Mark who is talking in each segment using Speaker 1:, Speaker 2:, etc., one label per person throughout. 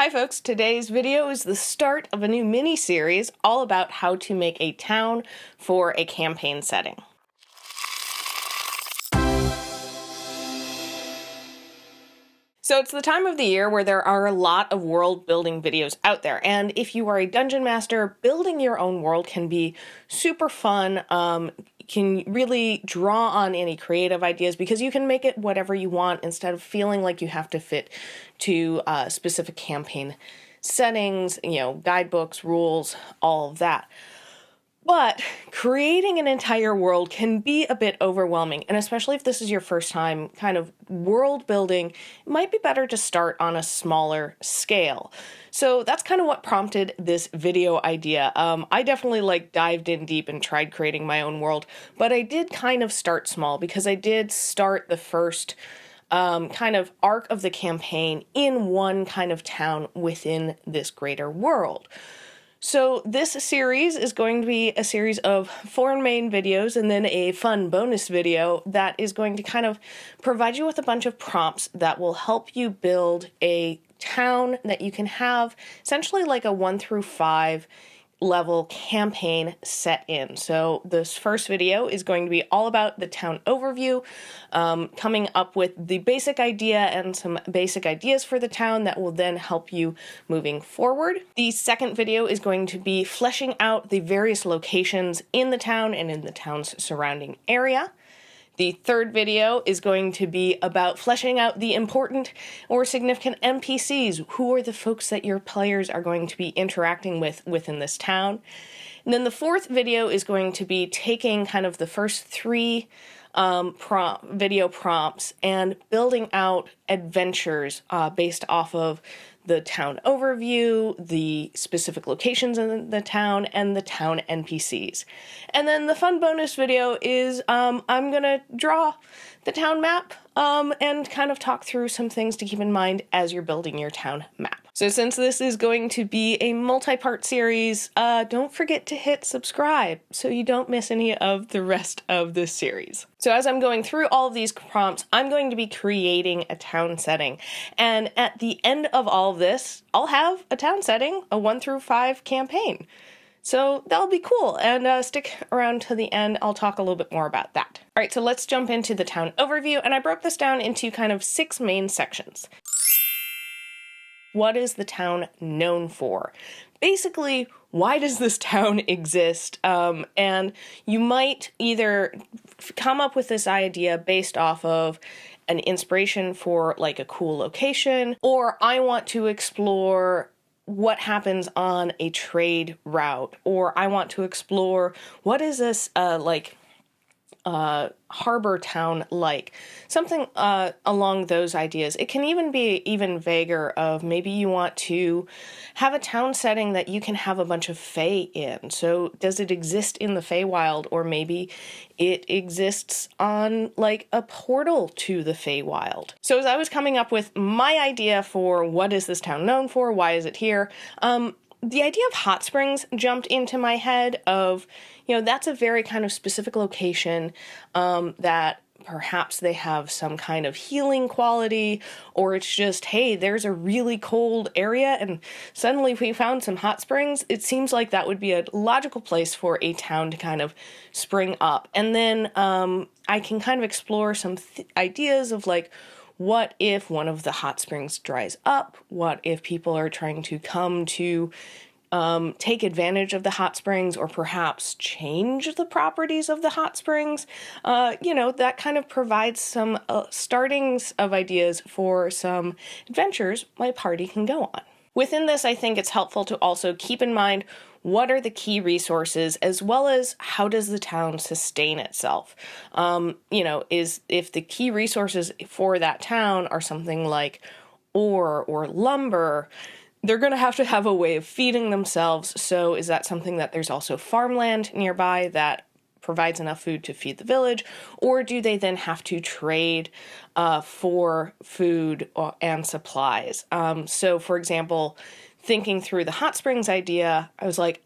Speaker 1: Hi folks, today's video is the start of a new mini-series all about how to make a town for a campaign setting. So it's the time of the year where there are a lot of world building videos out there, and if you are a dungeon master, building your own world can be super fun. Can really draw on any creative ideas because you can make it whatever you want instead of feeling like you have to fit to specific campaign settings, guidebooks, rules, all of that. But creating an entire world can be a bit overwhelming, and especially if this is your first time kind of world building, it might be better to start on a smaller scale. So that's kind of what prompted this video idea. I definitely dived in deep and tried creating my own world, but I did kind of start small because I did start the first kind of arc of the campaign in one kind of town within this greater world. So this series is going to be a series of 4 main videos and then a fun bonus video that is going to kind of provide you with a bunch of prompts that will help you build a town that you can have essentially like a 1 through 5 level campaign set in. So this first video is going to be all about the town overview, coming up with the basic idea and some basic ideas for the town that will then help you moving forward. The second video is going to be fleshing out the various locations in the town and in the town's surrounding area. The third video is going to be about fleshing out the important or significant NPCs. Who are the folks that your players are going to be interacting with within this town? And then the fourth video is going to be taking kind of the first 3 video prompts and building out adventures based off of the town overview, the specific locations in the town, and the town NPCs. And then the fun bonus video is I'm going to draw the town map and kind of talk through some things to keep in mind as you're building your town map. So since this is going to be a multi-part series, don't forget to hit subscribe so you don't miss any of the rest of this series. So as I'm going through all of these prompts, I'm going to be creating a town setting. And at the end of all of this, I'll have a town setting, a 1 through 5 campaign. So that'll be cool, and stick around to the end. I'll talk a little bit more about that. All right, so let's jump into the town overview, and I broke this down into kind of 6 main sections. What is the town known for? Basically, why does this town exist? And you might either come up with this idea based off of an inspiration for like a cool location, or I want to explore what happens on a trade route, or I want to explore what is this harbor town like, something along those ideas. It can even be even vaguer of maybe you want to have a town setting that you can have a bunch of fae in. So does it exist in the Feywild, or maybe it exists on like a portal to the Feywild? So as I was coming up with my idea for what is this town known for, why is it here, the idea of hot springs jumped into my head of, that's a very kind of specific location that perhaps they have some kind of healing quality, or it's just, hey, there's a really cold area and suddenly we found some hot springs. It seems like that would be a logical place for a town to kind of spring up. And then I can kind of explore some ideas of like, what if one of the hot springs dries up? What if people are trying to come to take advantage of the hot springs, or perhaps change the properties of the hot springs? That kind of provides some startings of ideas for some adventures my party can go on. Within this, I think it's helpful to also keep in mind what are the key resources, as well as how does the town sustain itself? If the key resources for that town are something like ore or lumber, they're going to have a way of feeding themselves. So is that something that there's also farmland nearby that provides enough food to feed the village? Or do they then have to trade for food and supplies? So for example, thinking through the hot springs idea, I was like,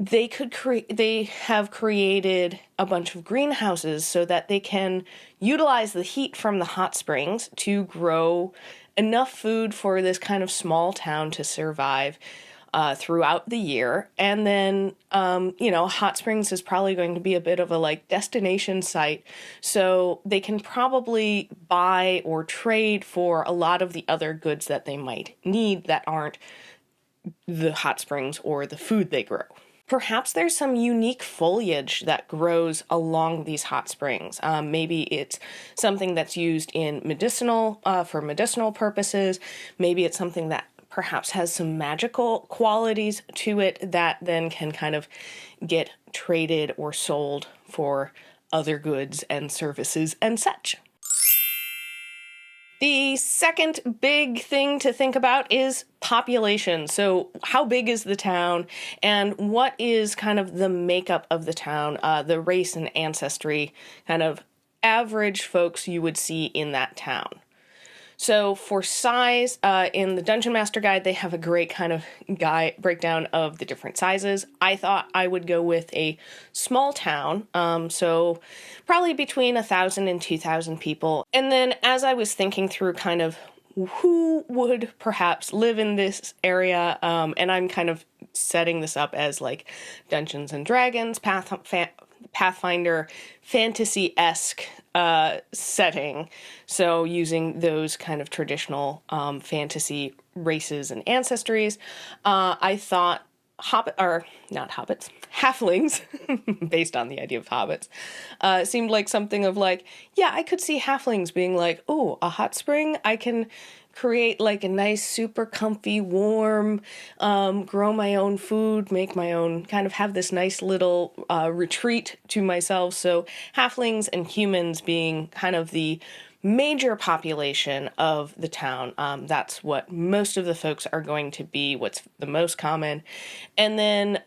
Speaker 1: they have created a bunch of greenhouses so that they can utilize the heat from the hot springs to grow enough food for this kind of small town to survive throughout the year. And then, Hot Springs is probably going to be a bit of a like destination site. So they can probably buy or trade for a lot of the other goods that they might need that aren't the hot springs or the food they grow. Perhaps there's some unique foliage that grows along these hot springs. Maybe it's something that's used in for medicinal purposes. Maybe it's something that perhaps has some magical qualities to it that then can kind of get traded or sold for other goods and services and such. The second big thing to think about is population. So how big is the town, and what is kind of the makeup of the town, the race and ancestry, kind of average folks you would see in that town. So for size, in the Dungeon Master Guide, they have a great kind of breakdown of the different sizes. I thought I would go with a small town, so probably between 1,000 and 2,000 people. And then as I was thinking through kind of who would perhaps live in this area, and I'm kind of setting this up as like Dungeons and Dragons, Pathfinder, fantasy-esque setting. So using those kind of traditional fantasy races and ancestries, I thought halflings, based on the idea of hobbits, seemed like something of like, yeah, I could see halflings being like, oh, a hot spring, I can create like a nice, super comfy, warm, grow my own food, make my own, kind of have this nice little retreat to myself. So halflings and humans being kind of the major population of the town. That's what most of the folks are going to be, what's the most common. And then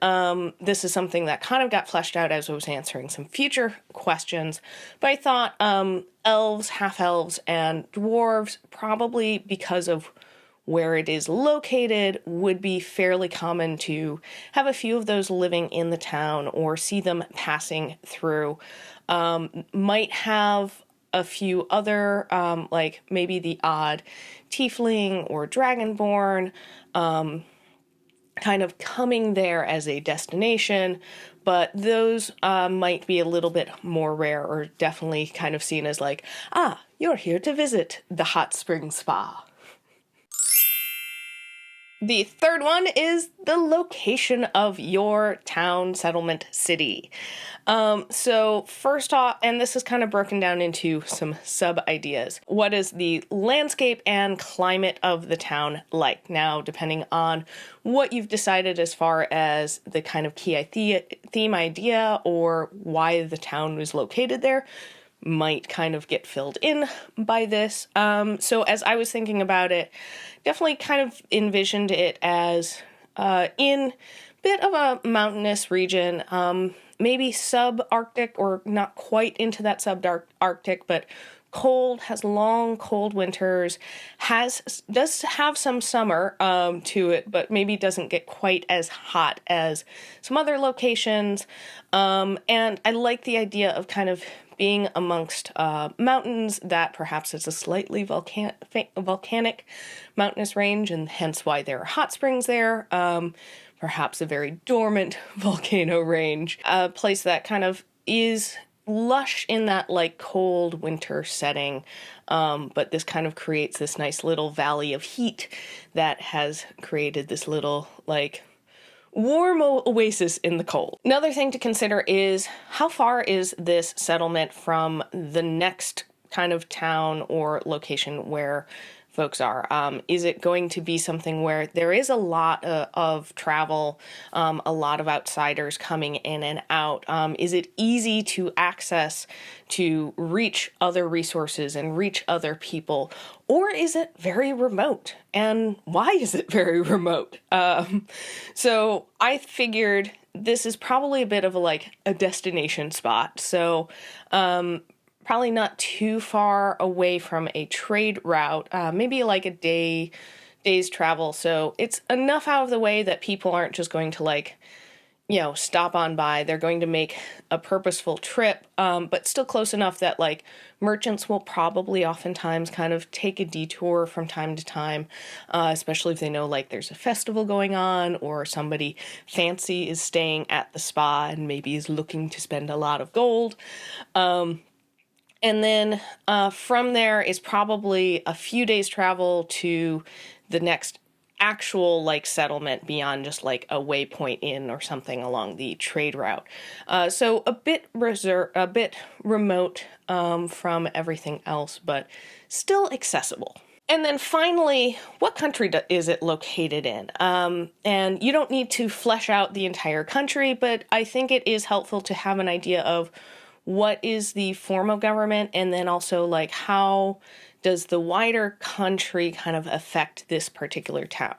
Speaker 1: this is something that kind of got fleshed out as I was answering some future questions. But I thought elves, half-elves, and dwarves, probably because of where it is located, would be fairly common to have a few of those living in the town or see them passing through. Might have a few other, like maybe the odd tiefling or dragonborn, kind of coming there as a destination, but those might be a little bit more rare, or definitely kind of seen as like, you're here to visit the hot spring spa. The third one is the location of your town, settlement, city. So first off, and this is kind of broken down into some sub-ideas. What is the landscape and climate of the town like? Now, depending on what you've decided as far as the kind of key theme idea or why the town was located there, might kind of get filled in by this. So as I was thinking about it, definitely kind of envisioned it as in a bit of a mountainous region, maybe sub-Arctic or not quite into that sub-Arctic, but cold, has long, cold winters, does have some summer to it, but maybe doesn't get quite as hot as some other locations. And I like the idea of kind of being amongst mountains that perhaps is a slightly volcanic mountainous range, and hence why there are hot springs there. Perhaps a very dormant volcano range, a place that kind of is lush in that like cold winter setting, but this kind of creates this nice little valley of heat that has created this little like warm oasis in the cold. Another thing to consider is how far is this settlement from the next kind of town or location where folks are. Is it going to be something where there is a lot of travel, a lot of outsiders coming in and out? Is it easy to access, to reach other resources and reach other people? Or is it very remote? And why is it very remote? So I figured this is probably a bit of a destination spot. So, probably not too far away from a trade route, maybe like a day's travel. So it's enough out of the way that people aren't just going to stop on by. They're going to make a purposeful trip, but still close enough that like merchants will probably oftentimes kind of take a detour from time to time, especially if they know like there's a festival going on or somebody fancy is staying at the spa and maybe is looking to spend a lot of gold. And then from there is probably a few days travel to the next actual like settlement beyond just like a waypoint inn or something along the trade route. So a bit remote from everything else, but still accessible. And then finally, what country is it located in? And you don't need to flesh out the entire country, but I think it is helpful to have an idea of what is the form of government, and then also like how does the wider country kind of affect this particular town.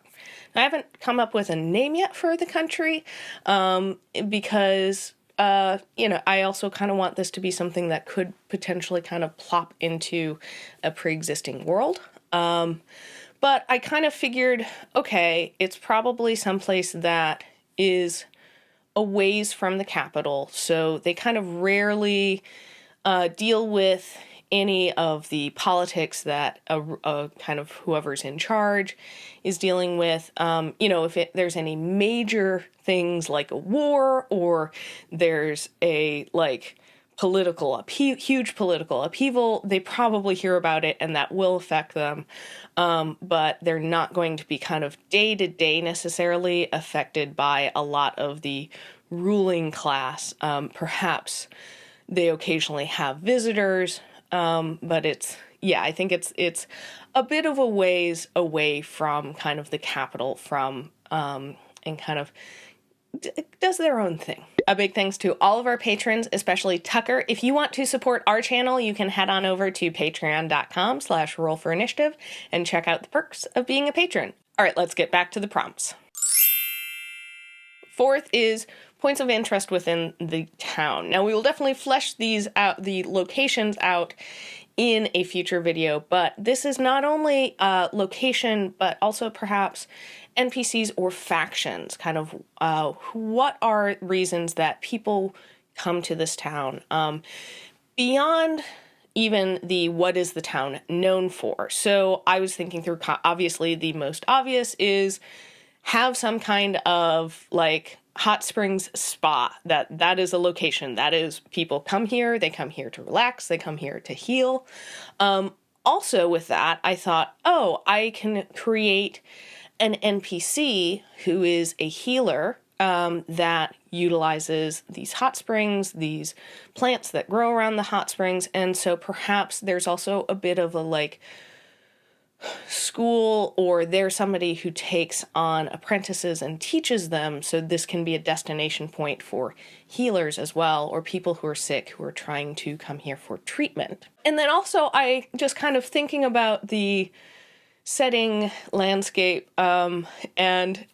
Speaker 1: Now, I haven't come up with a name yet for the country because, I also kind of want this to be something that could potentially kind of plop into a pre-existing world. But I kind of figured, okay, it's probably someplace that is a ways from the capital, so they kind of rarely deal with any of the politics that kind of whoever's in charge is dealing with. If there's any major things like a war or there's a like huge political upheaval, they probably hear about it and that will affect them. But they're not going to be kind of day to day necessarily affected by a lot of the ruling class. Perhaps they occasionally have visitors, but I think it's a bit of a ways away from kind of the capital and kind of does their own thing. A big thanks to all of our patrons, especially Tucker. If you want to support our channel, you can head on over to patreon.com/rollforinitiative and check out the perks of being a patron. All right, let's get back to the prompts. Fourth is points of interest within the town. Now, we will definitely flesh these out, the locations out in a future video, but this is not only location, but also perhaps NPCs or factions, kind of what are reasons that people come to this town, beyond even the what is the town known for. So I was thinking through, obviously the most obvious is have some kind of like hot springs spa. That is a location. That is, people come here, they come here to relax, they come here to heal. Also with that, I thought, I can create an NPC who is a healer that utilizes these hot springs, these plants that grow around the hot springs. And so perhaps there's also a bit of a like school, or there's somebody who takes on apprentices and teaches them. So this can be a destination point for healers as well, or people who are sick who are trying to come here for treatment. And then also I just kind of thinking about the setting landscape, and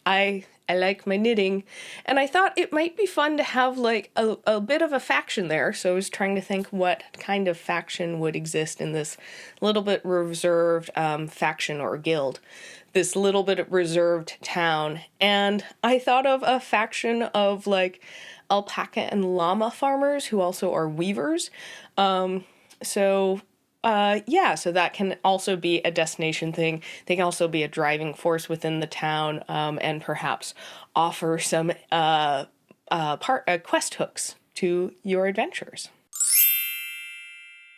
Speaker 1: I like my knitting, and I thought it might be fun to have like a bit of a faction there. So I was trying to think what kind of faction would exist in this little bit reserved faction or guild, this little bit reserved town. And I thought of a faction of like alpaca and llama farmers who also are weavers. So that can also be a destination thing. They can also be a driving force within the town, and perhaps offer some quest hooks to your adventures.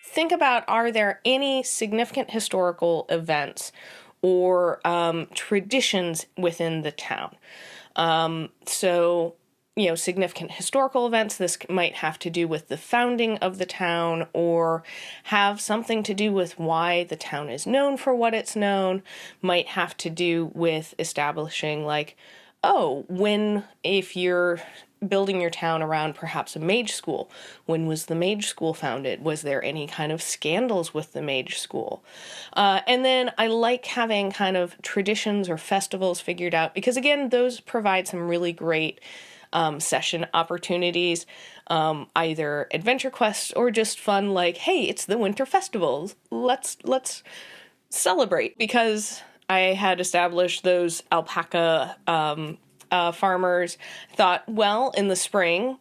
Speaker 1: Think about, are there any significant historical events or traditions within the town? Significant historical events. This might have to do with the founding of the town or have something to do with why the town is known for what it's known. Might have to do with establishing like, if you're building your town around perhaps a mage school, when was the mage school founded? Was there any kind of scandals with the mage school? And then I like having kind of traditions or festivals figured out, because again, those provide some really great session opportunities, either adventure quests or just fun like, hey, it's the winter festival, let's celebrate. Because I had established those alpaca farmers thought, well, in the spring,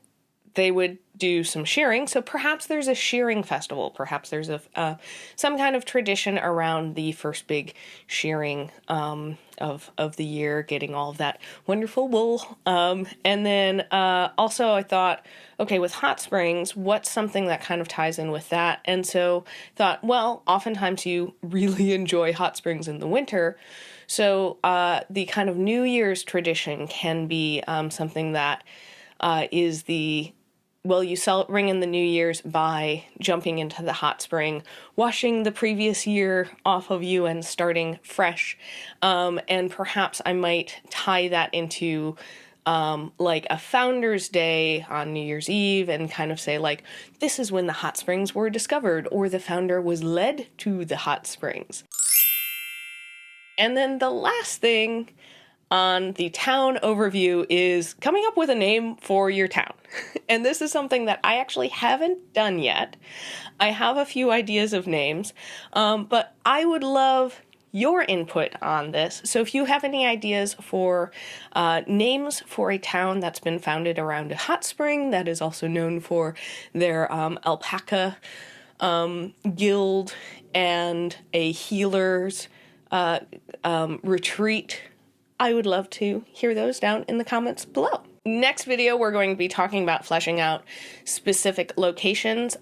Speaker 1: they would do some shearing, so perhaps there's a shearing festival. Perhaps there's some kind of tradition around the first big shearing of the year, getting all of that wonderful wool. And then also I thought, okay, with hot springs, what's something that kind of ties in with that? And so thought, well, oftentimes you really enjoy hot springs in the winter, so the kind of New Year's tradition can be something that is you ring in the New Year's by jumping into the hot spring, washing the previous year off of you and starting fresh. And perhaps I might tie that into like a Founder's Day on New Year's Eve and kind of say like, this is when the hot springs were discovered, or the founder was led to the hot springs. And then the last thing on the town overview is coming up with a name for your town. And this is something that I actually haven't done yet. I have a few ideas of names, but I would love your input on this. So if you have any ideas for names for a town that's been founded around a hot spring that is also known for their alpaca guild and a healer's retreat, I would love to hear those down in the comments below. Next video, we're going to be talking about fleshing out specific locations.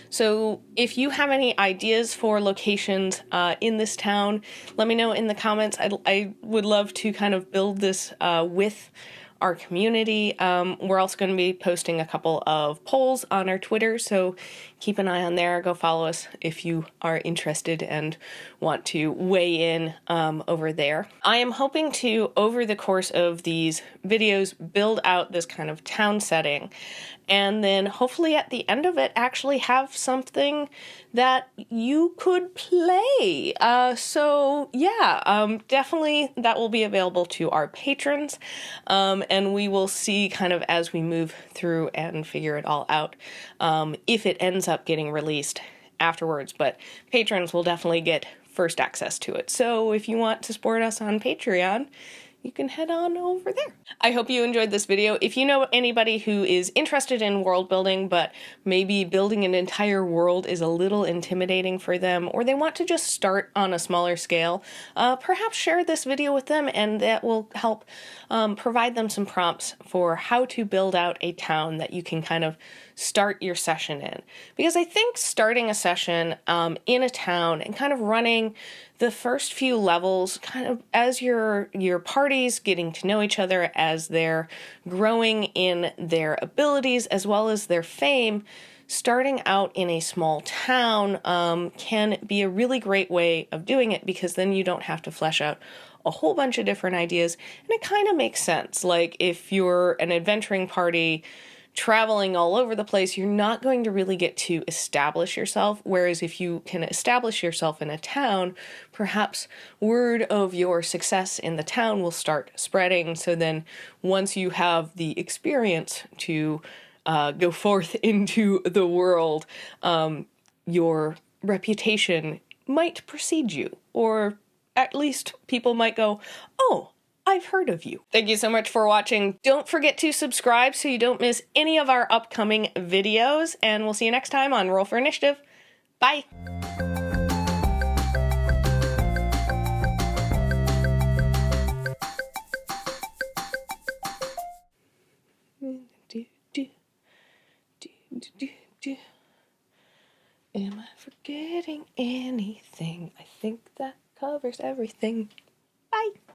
Speaker 1: So if you have any ideas for locations in this town, let me know in the comments. I would love to kind of build this with our community. We're also going to be posting a couple of polls on our Twitter, so keep an eye on there. Go follow us if you are interested and want to weigh in over there. I am hoping to, over the course of these videos, build out this kind of town setting, and then hopefully at the end of it actually have something that you could play. So yeah, definitely that will be available to our patrons, and we will see kind of as we move through and figure it all out, if it ends up getting released afterwards, but patrons will definitely get first access to it. So if you want to support us on Patreon, you can head on over there. I hope you enjoyed this video. If you know anybody who is interested in world building, but maybe building an entire world is a little intimidating for them, or they want to just start on a smaller scale, perhaps share this video with them, and that will help provide them some prompts for how to build out a town that you can kind of start your session in. Because I think starting a session in a town and kind of running the first few levels, kind of as your party's getting to know each other, as they're growing in their abilities as well as their fame, starting out in a small town can be a really great way of doing it, because then you don't have to flesh out a whole bunch of different ideas, and it kind of makes sense. Like if you're an adventuring party traveling all over the place, you're not going to really get to establish yourself. Whereas if you can establish yourself in a town, perhaps word of your success in the town will start spreading. So then once you have the experience to go forth into the world, your reputation might precede you, or at least people might go, oh, I've heard of you. Thank you so much for watching. Don't forget to subscribe so you don't miss any of our upcoming videos, and we'll see you next time on Roll for Initiative. Bye! Am I forgetting anything? I think that covers everything. Bye!